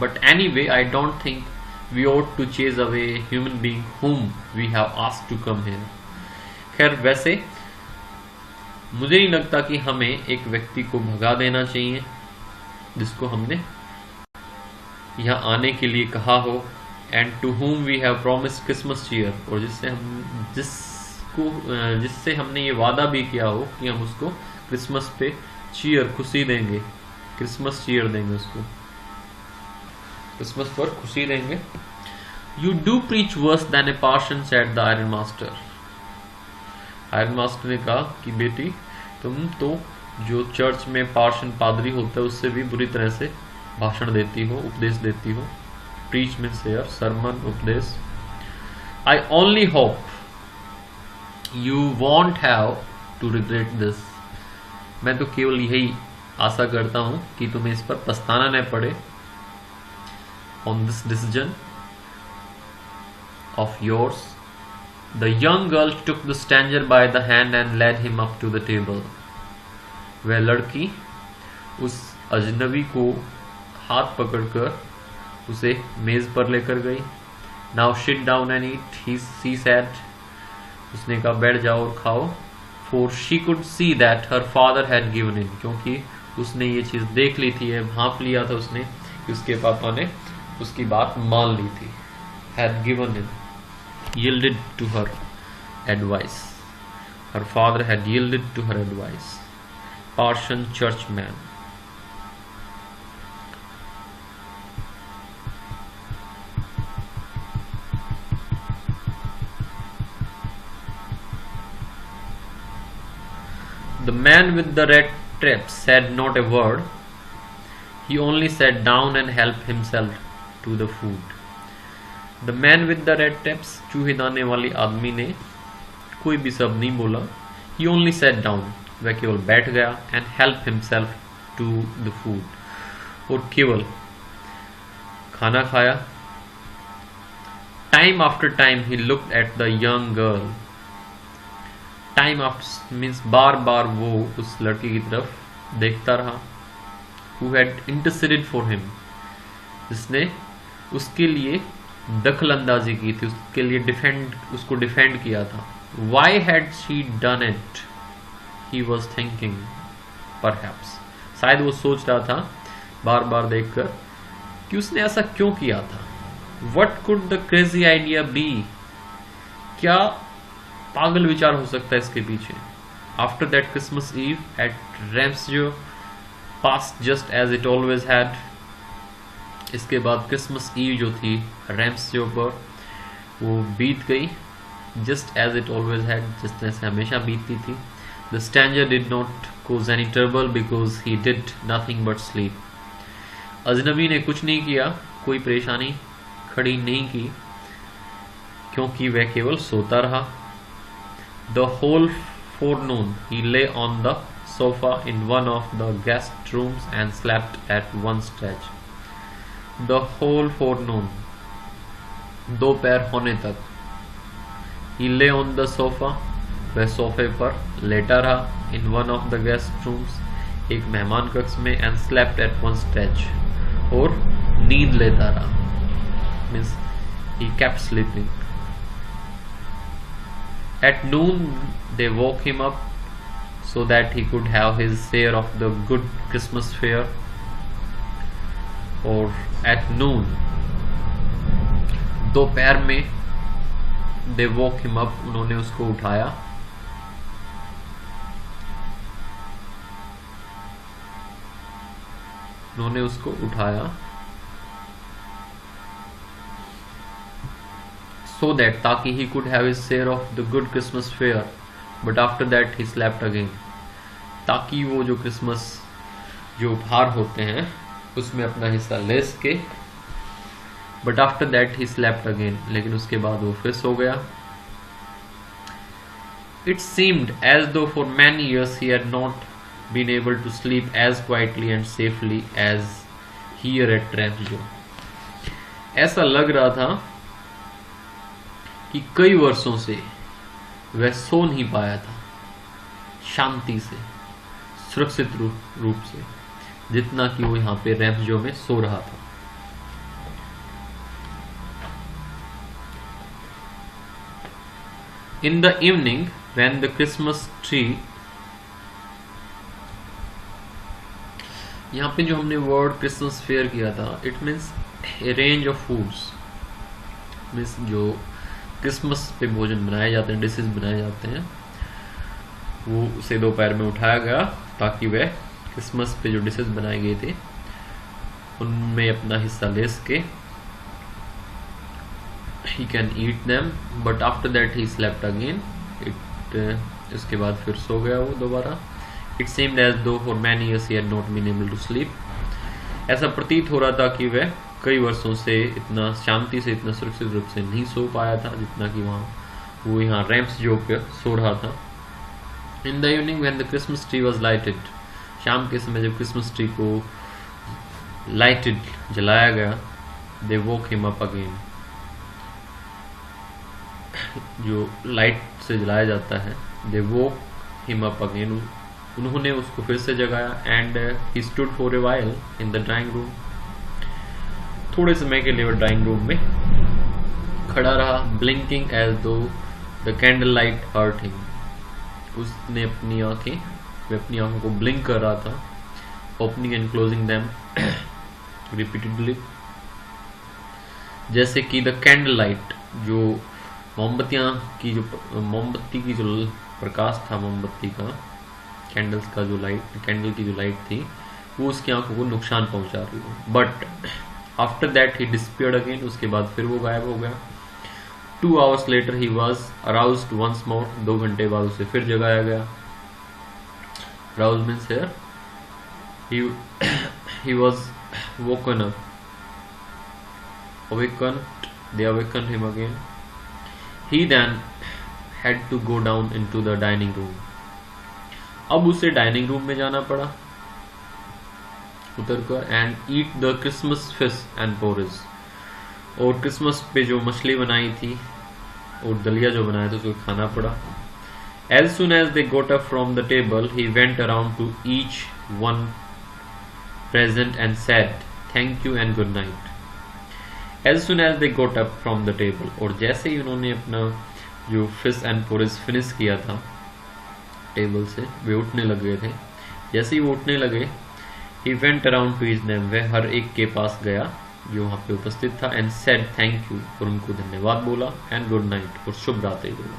But anyway, I don't think we ought to chase away a human being whom we have asked to come here. खैर वैसे मुझे नहीं लगता कि हमें एक व्यक्ति को भगा देना चाहिए जिसको हमने यहाँ आने के लिए कहा हो, and to whom we have promised Christmas cheer, और जिससे हमने ये वादा भी किया हो कि हम उसको क्रिसमस पे चीयर, खुशी देंगे, क्रिसमस चीयर देंगे उसको, क्रिसमस पर खुशी देंगे। You do preach worse than a parson, said the iron master. Iron master ने कहा कि बेटी तुम तो जो चर्च में पार्शन पादरी होता है उससे भी बुरी तरह से भाषण देती हो, उपदेश देती हो। Preach means here sermon, उपदेश। I only hope you won't have to regret this. मैं तो केवल यही आशा करता हूं कि तुम्हें इस पर पछताना न पड़े। On this decision of yours, the young girl took the stranger by the hand and led him up to the table. वह लड़की उस अजनबी को हाथ पकड़कर उसे मेज पर लेकर गई। Now sit down and eat, she said. उसने कहा बैठ जाओ और खाओ। for she could see that her father had given in, क्योंकि उसने ये चीज देख ली थी, भांप लिया था उसने कि उसके पापा ने उसकी बात मान ली थी. Had given in, yielded to her advice. Her father had yielded to her advice. Parson churchman. The man with the red trap said not a word. He only sat down and helped himself to the food. The man with the red traps, चूहे दाने वाले आदमी ने कोई भी शब्द नहीं बोला. He only sat down, वह केवल बैठ गया, and helped himself to the food, और केवल खाना खाया. Time after time he looked at the young girl. Time after means बार बार वो उस लड़की की तरफ देखता रहा. Who had interceded for him, जिसने उसके लिए दखल अंदाजी की थी, उसके लिए उसको डिफेंड किया था. Why had she done it? He was thinking, perhaps. शायद वो सोच रहा था बार बार देखकर कि उसने ऐसा क्यों किया था. What could the crazy idea be? क्या पागल विचार हो सकता है इसके पीछे. After that Christmas Eve at Ramsgate passed just as it always had. इसके बाद क्रिसमस ईव जो थी रैम्सगेट पर वो बीत गई. Just as it always had, जिस तरह से हमेशा बीतती थी. The stranger did not cause any trouble because he did nothing but sleep. अजनबी ने कुछ नहीं किया, कोई परेशानी खड़ी नहीं की, क्योंकि वह केवल सोता रहा. The whole forenoon he lay on the sofa in one of the guest rooms and slept at one stretch. The whole forenoon, दोपहर होने तक. He lay on the sofa, वह सोफे पर लेटा रहा. In one of the guest rooms, एक मेहमान कक्ष में. And slept at one stretch, और नींद लेता रहा. Means he kept sleeping. At noon they woke him up so that he could have his share of the good Christmas fare. और at noon, दोपहर में, they woke him up, उन्होंने उसको उठाया. उन्होंने उसको उठाया so that ताकि he could have his share of the good Christmas fare. But after that he slept again. ताकि वो जो क्रिसमस जो उपहार होते हैं उसमें अपना हिस्सा ले सके. But after that he slept again. लेकिन उसके बाद वो फिर सो गया. It seemed as though for many years he had not been able to sleep as quietly and safely as here at Ramsgate. ऐसा लग रहा था कि कई वर्षों से वह सो नहीं पाया था शांति से, सुरक्षित रूप से, जितना कि वो यहाँ पे रैम्सगेट में सो रहा था. In the evening, when the Christmas tree, यहाँ पे जो हमने वर्ड क्रिसमस फेयर किया था, it means A range of foods. Means जो क्रिसमस पे भोजन बनाए जाते हैं, डिशेज बनाए जाते हैं, वो उसे दोपहर में उठाया गया ताकि वह क्रिसमस पे जो डिशेज बनाए गए थे उनमें अपना हिस्सा ले सके. He can eat them, but after that he slept again. इसके बाद फिर सो गया वो दोबारा. It seemed as though for many years he had not been able to sleep. ऐसा प्रतीत हो रहा था कि वह कई वर्षों से इतना शांति से, इतना सुरक्षित रूप से नहीं सो पाया था जितना कि वो यहाँ रैम्सगेट पे सो रहा था. In the evening when the Christmas tree was lighted, शाम के समय जब क्रिसमस ट्री को लाइटेड जलाया गया, they woke him up again. जो लाइट से जलाया जाता है, they woke him up again. उन्होंने उसको फिर से जगाया. And he stood for a while in the drawing room. थोड़े समय के लिए वो ड्राइंग रूम में खड़ा रहा. Blinking as though the candlelight hurt him. उसने अपनी आंखें, वह अपनी आंखों को ब्लिंक कर रहा था, opening and closing them repeatedly, जैसे कि द कैंडल लाइट, जो मोमबत्ती की जो प्रकाश था, मोमबत्ती का, कैंडल्स का जो लाइट, कैंडल की जो लाइट थी, वो उसकी आंखों को नुकसान पहुंचा रही हो। But after that he disappeared again, उसके बाद फिर वो गायब हो गया। 2 hours later he was aroused once more, 2 घंटे बाद उसे फिर जगाया गया। aroused means here he was woken up, awakened, they awakened him again. He then had to go down into the dining room. अब उसे डाइनिंग रूम में जाना पड़ा उतर कर, and eat the Christmas fish and porridge, और Christmas पे जो मछली बनाई थी और दलिया जो बनाया था उसको खाना पड़ा। As soon as they got up from the table, he went around to each one present and said, "Thank you and good night." As soon as they got up from the table, और जैसे ही उन्होंने अपना जो fish and porridge finish किया था table से, वे उठने लग गए थे। जैसे ही वो उठने लगे, he went around to his name, वह हर एक के पास गया जो वहाँ पे उपस्थित था, and said thank you, और उनको धन्यवाद बोला, and good night, और शुभ रात्रि बोला।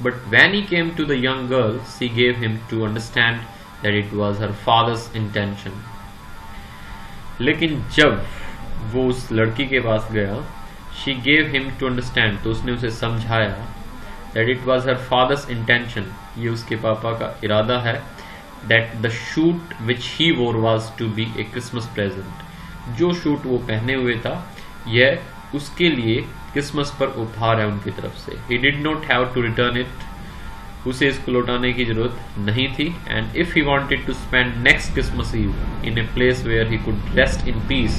But when he came to the young girl, she gave him to understand that it was her father's intention. लेकिन जब वो उस लड़की के पास गया, she gave him to understand, तो उसने उसे समझाया that it was her father's intention, ये उसके पापा का इरादा है, that the suit which he wore was to be a Christmas present, जो सूट वो पहने हुए था यह उसके लिए क्रिसमस पर उपहार है उनकी तरफ से। He did not have to return it, उसे इसको लौटाने की जरूरत नहीं थी। And if he wanted to spend next Christmas Eve in a place where he could rest in peace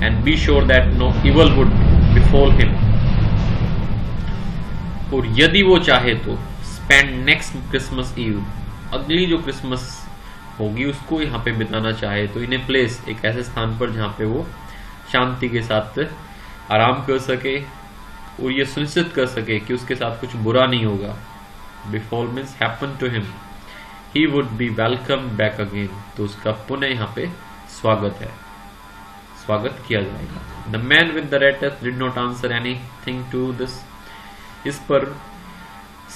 and be sure that no evil would befall him, और यदि वो चाहे तो spend next Christmas Eve, अगली जो Christmas होगी उसको यहाँ पे बिताना चाहे तो, इन ए प्लेस, एक ऐसे स्थान पर जहाँ पे वो शांति के साथ आराम कर सके और ये सुनिश्चित कर सके कि उसके साथ कुछ बुरा नहीं होगा। Befall means happen to him, he would be welcome back again, तो उसका पुनः यहाँ पे स्वागत है, स्वागत किया जाएगा। The man with the red did not answer anything to this, इस पर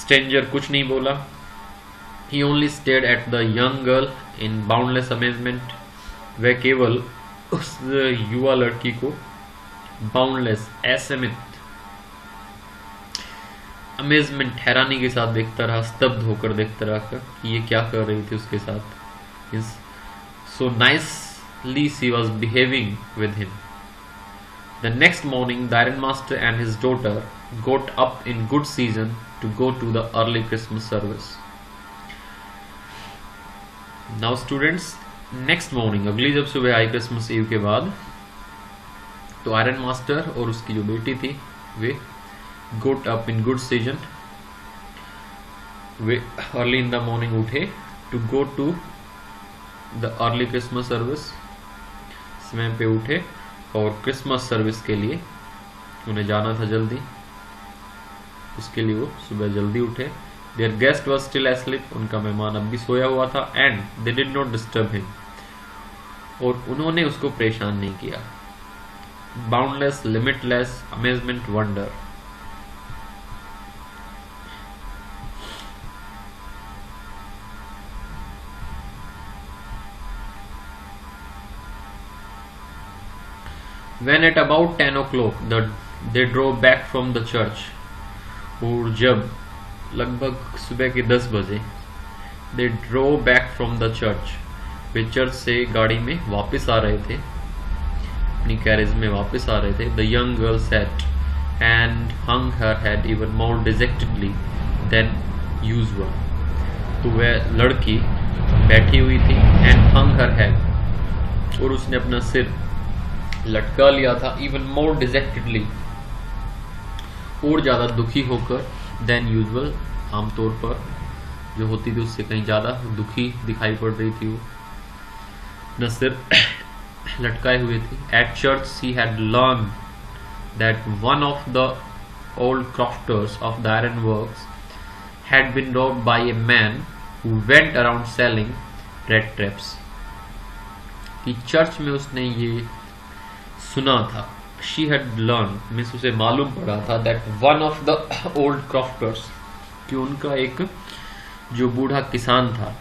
स्ट्रेंजर कुछ नहीं बोला। He only stared at the young girl in boundless amazement. वह केवल उस युवा लड़की को बाउंडलेस, असमित, अमेजमेंट, हैरानी के साथ देखता रहा, स्तब्ध होकर देखता रहा कि ये क्या कर रही थी उसके साथ। So nicely she was behaving with him. The next morning, the ironmaster and his daughter got up in good season to go to the early Christmas service. Now students, next morning, अगली जब सुबह आई Christmas ewe के बाद, तो iron master और उसकी जो बेटी थी they got up in good season, they early in the morning उठे to go to the early Christmas service, समय पे उठे और क्रिसमस सर्विस के लिए उन्हें जाना था जल्दी, उसके लिए वो सुबह जल्दी उठे। Their guest was still asleep, उनका मेहमान अब भी सोया हुआ था, and they did not disturb him, और उन्होंने उसको परेशान नहीं किया। Boundless, limitless, amazement, wonder. When at about 10 o'clock they drove back from the church, और जब लगभग सुबह के 10 बजे they drove back from the church, वे चर्च से गाड़ी में वापस आ रहे थे, अपनी कैरेज में वापस आ रहे थे। The young girl sat and hung her head even more dejectedly than usual, तो वह लड़की बैठी हुई थी, एंड हंग हर हेड, और उसने अपना सिर लटका लिया था, इवन मोर डिजेक्टेडली, और ज़्यादा दुखी होकर, देन यूजुअल, आमतौर पर जो होती थी उससे कहीं ज़्यादा दुखी दिखाई पड़ रही थी वो, न सिर लटकाए हुए थी। At church she had learn that one of the old crafters of the iron works had been robbed by a man who went around selling rat traps. कि चर्च में उसने ये सुना था. She had learned, मीन्स उसे मालूम पड़ा था that one of the old crofters, कि उनका एक जो बूढ़ा किसान था,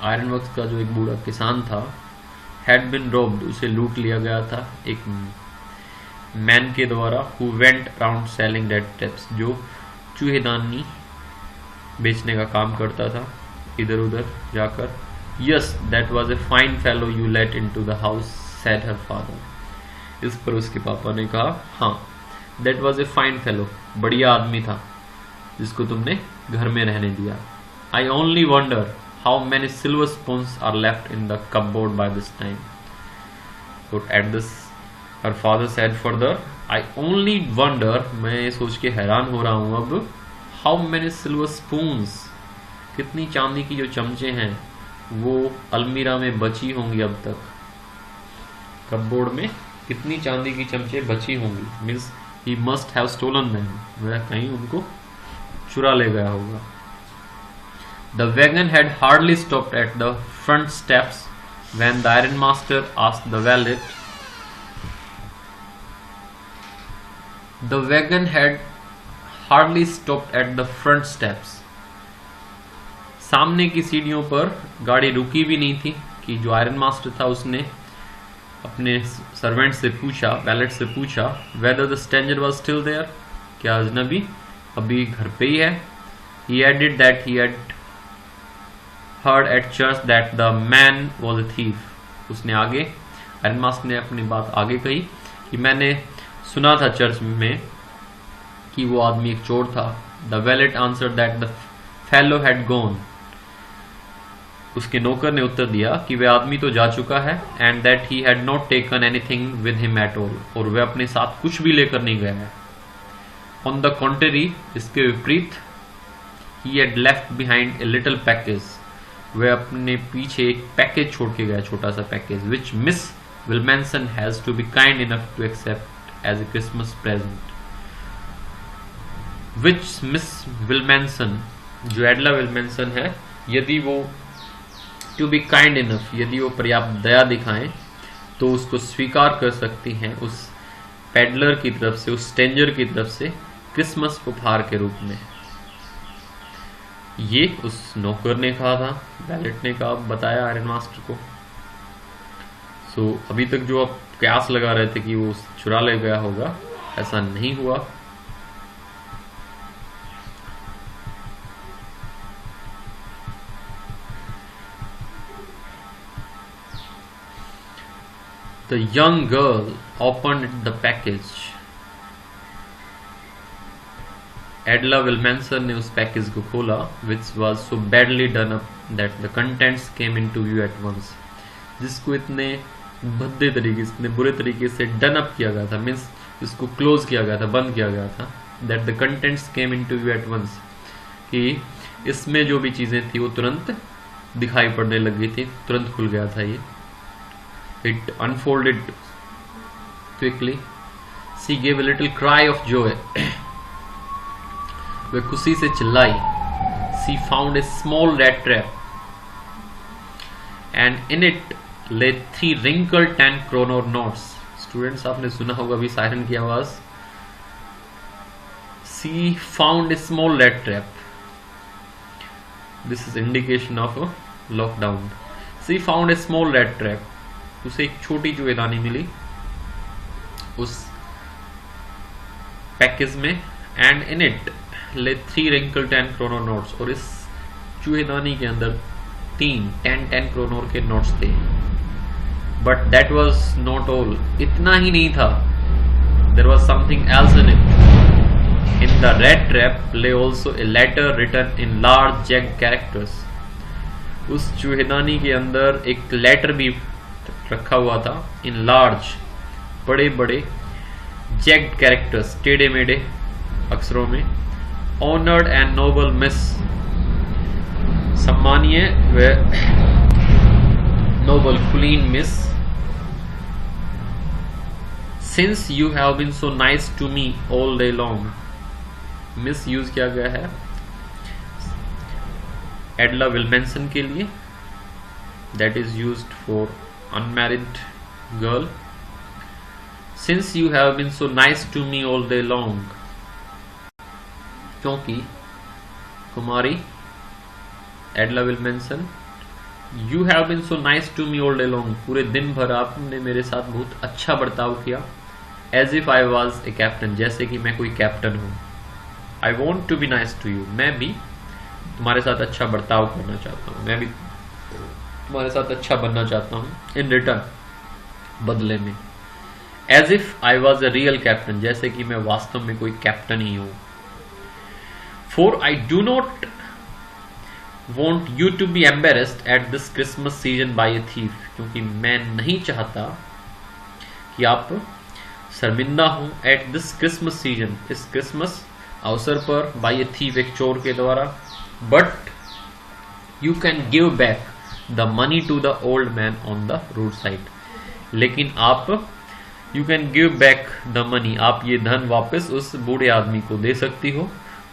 आयरन वर्क्स का जो एक बूढ़ा किसान था, had been robbed, उसे लूट लिया गया था एक मैन के द्वारा, who went around selling rat traps, जो चूहेदानी बेचने का काम करता था इधर उधर जाकर. Yes, that was a fine fellow you let into the house, said her father. इस पर उसके पापा ने कहा, हाँ, that was a fine fellow, बढ़िया आदमी था जिसको तुमने घर में रहने दिया. I only wonder how many silver spoons are left in the cupboard by this time. But at this, her father said further, I only wonder, मैं सोच के हैरान हो रहा हूँ अब, how many silver spoons, कितनी चांदी की जो चमचे हैं वो अलमीरा में बची होंगी अब तक. कपबोर्ड में कितनी चांदी की चमचे बची होंगी. Means he must have stolen them, वह कहीं उनको चुरा ले गया होगा. The wagon had hardly stopped at the front steps when the iron master asked the valet. The wagon had hardly stopped at the front steps. सामने की सीढ़ियों पर गाड़ी रुकी भी नहीं थी कि जो आयरन मास्टर था उसने अपने सर्वेंट से पूछा, वैलेट से पूछा, whether the stranger was still there, क्या अजनबी अभी घर पे ही है. He added that he had heard at church that the man was a thief. उसने आगे आयरन मास्टर ने अपनी बात आगे कही कि मैंने सुना था चर्च में कि वो आदमी एक चोर था. The valet answered that the fellow had gone. उसके नौकर ने उत्तर दिया कि वह आदमी तो जा चुका है, and that he had not taken anything with him at all, और वह अपने साथ कुछ भी लेकर नहीं गया है. On the contrary, इसके विपरीत, he had left behind a little package. वह अपने पीछे एक पैकेज छोड़ के गया, छोटा सा package, which Miss Wilmanson has to be kind enough to accept as a Christmas present. Which Miss Wilmanson, जो एडला विल्मैनसन है, यदि वो to be kind enough, यदि वो पर्याप्त दया दिखाएं तो उसको स्वीकार कर सकती हैं उस पेडलर की तरफ से, उस स्ट्रेंजर की तरफ से क्रिसमस उपहार के रूप में. ये उस नौकर ने कहा था, वैलेट ने कहा, बताया आयरन मास्टर को. सो अभी तक जो आप कयास लगा रहे थे कि वो चुरा ले गया होगा, ऐसा नहीं हुआ. The young girl opened the package. एडला विल्मैनसन ने उस पैकेज को खोला, which was so badly done up that the contents came into view at once. जिसको इतने भद्दे तरीके से, इतने बुरे तरीके से डन अप किया गया था, मीन्स इसको क्लोज किया गया था, बंद किया गया था. that the contents came into view at once, कि इसमें जो भी चीजें थी वो तुरंत दिखाई पड़ने लग गई थी, तुरंत खुल गया था ये. It unfolded quickly. She gave a little cry of joy. वह खुशी से चिल्लाई. She found a small rat trap, and in it lay 3 wrinkled 10 kroner notes. Students, आपने सुना होगा अभी सायरन की आवाज. She found a small rat trap. This is indication of a lockdown. She found a small rat trap. उसे एक छोटी चूहेदानी मिली उस पैकेज में, एंड इन इट ले 3 wrinkled 10 kroner नोट्स, और इस चूहेदानी के अंदर 10 kroner के नोट्स थे. But that was not all, इतना ही नहीं था. There was something else in it. In the red trap lay also a letter written in large jagged characters. उस चूहेदानी के अंदर एक लेटर भी रखा हुआ था, इन लार्ज, बड़े बड़े जैग्ड कैरेक्टर्स, टेढ़े मेढ़े अक्षरों में. ऑनर्ड एंड नोबल मिस, सम्मानीय व नोबल कुलीन miss, since you have been so nice to me all day long. Miss use किया गया है एडला विल्मेंसन के लिए, that is used for unmarried girl. Since you have been so nice to me all day long, क्योंकि कुमारी Edla Wilmansen, you have been so nice to me all day long, पूरे दिन भर आपने मेरे साथ बहुत अच्छा बर्ताव किया। As if I was a captain, जैसे कि मैं कोई कैप्टन हूं। I want to be nice to you, मैं भी तुम्हारे साथ अच्छा बर्ताव करना चाहता हूँ, मैं भी तुम्हारे साथ अच्छा बनना चाहता हूँ। इन रिटर्न, बदले में। As if I was a real captain, जैसे कि मैं वास्तव में कोई कैप्टन ही हूं। For I do not want you to be embarrassed at this Christmas season by a thief, क्योंकि मैं नहीं चाहता कि आप शर्मिंदा हो एट दिस क्रिसमस सीजन, इस क्रिसमस अवसर पर, बाय ए थीफ, एक चोर के द्वारा। But you can give back the money to the old man on the road side, लेकिन आप you can give back the money, आप ये धन वापस उस बूढ़े आदमी को दे सकती हो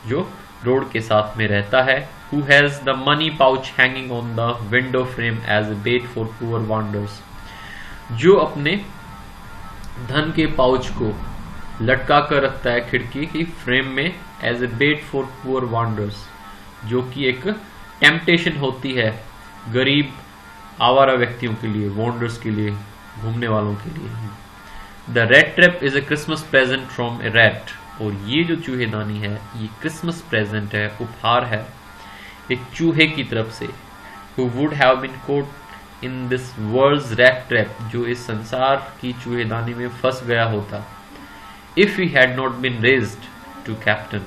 जो रोड के साथ में रहता है। Who has the money pouch hanging on the window frame as a bait for poor wanderers, जो अपने धन के पाउच को लटका कर रखता है खिड़की की फ्रेम में, as a bait for poor wanders, जो कि एक टेम्पटेशन होती है गरीब आवारा व्यक्तियों के लिए, वांडर्स के लिए, घूमने वालों के लिए। The red trap is a Christmas present from A rat, और ये जो चूहेदानी है ये क्रिसमस प्रेजेंट है, उपहार है एक चूहे की तरफ से। Who would have been caught in this world's rat trap, जो इस संसार की चूहेदानी में फंस गया होता। If he had not been raised to captain,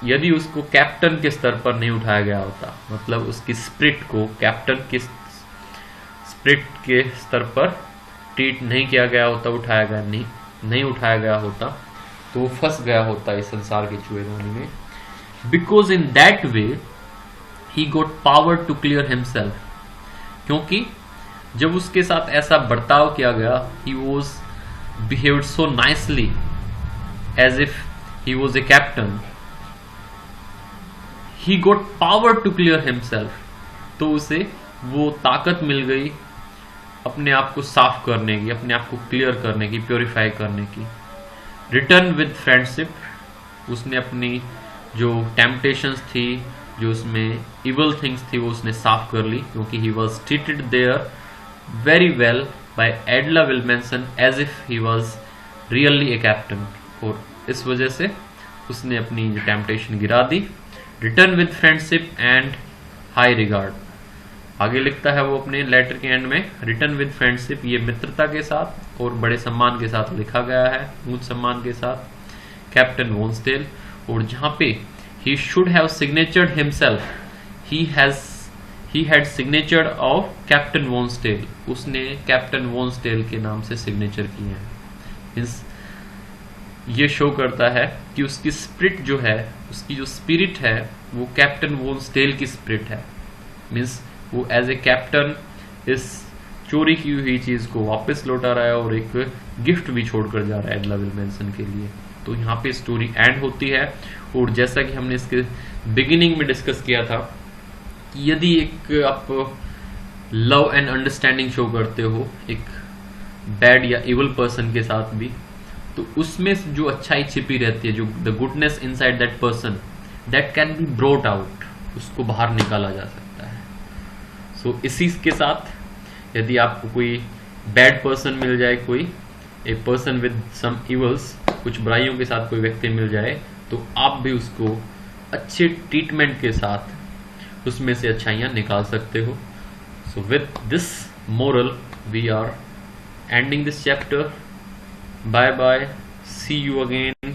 यदि उसको कैप्टन के स्तर पर नहीं उठाया गया होता, मतलब उसकी स्पिरिट को कैप्टन के स्पिरिट के स्तर पर ट्रीट नहीं किया गया होता, नहीं उठाया गया होता, तो वो फंस गया होता इस संसार की चूहेदानी में। Because in that way he got power to clear himself, क्योंकि जब उसके साथ ऐसा बर्ताव किया गया, he was behaved so nicely as if he was a captain, he got power to clear himself, तो उसे वो ताकत मिल गई अपने आप को साफ करने की, अपने आप को क्लियर करने की, प्योरीफाई करने की। रिटर्न विद फ्रेंडशिप, उसने अपनी जो टेम्पटेशंस थी, जो उसमें इवल थिंग्स थी, वो उसने साफ कर ली, क्योंकि he was treated there very well by Edla Wilmansen as if he was really a captain, और इस वजह से उसने अपनी टेम्पटेशन गिरा दी। Return with friendship and high regard, आगे लिखता है वो अपने लेटर के एंड में, रिटर्न विद फ्रेंडशिप, ये मित्रता के साथ और बड़े सम्मान के साथ लिखा गया है, ऊंच सम्मान के साथ, कैप्टन वॉन्सडेल। और जहां पे he should have signatured himself, he had signatured of captain Vonsdale, उसने कैप्टन वॉन्सडेल के नाम से सिग्नेचर किए हैं। ये शो करता है कि उसकी स्पिरिट जो है, उसकी जो स्पिरिट है, वो कैप्टन वॉन्सडेल की स्पिरिट है। मीन्स वो एज ए कैप्टन इस चोरी की हुई चीज को वापस लौटा रहा है और एक गिफ्ट भी छोड़कर जा रहा है एडला विल्मेंसन के लिए। तो यहाँ पे स्टोरी एंड होती है। और जैसा कि हमने इसके बिगिनिंग में डिस्कस किया था कि यदि एक आप लव एंड अंडरस्टैंडिंग शो करते हो एक बैड या इवल पर्सन के साथ भी, तो उसमें जो अच्छाई छिपी रहती है, जो the goodness inside that person, that can be brought out, उसको बाहर निकाला जा सकता है। सो इसी के साथ यदि आपको कोई बैड पर्सन मिल जाए, कोई a person with some evils, कुछ बुराइयों के साथ कोई व्यक्ति मिल जाए, तो आप भी उसको अच्छे ट्रीटमेंट के साथ उसमें से अच्छाइयाँ निकाल सकते हो। So with this moral we are ending this chapter. Bye bye, see you again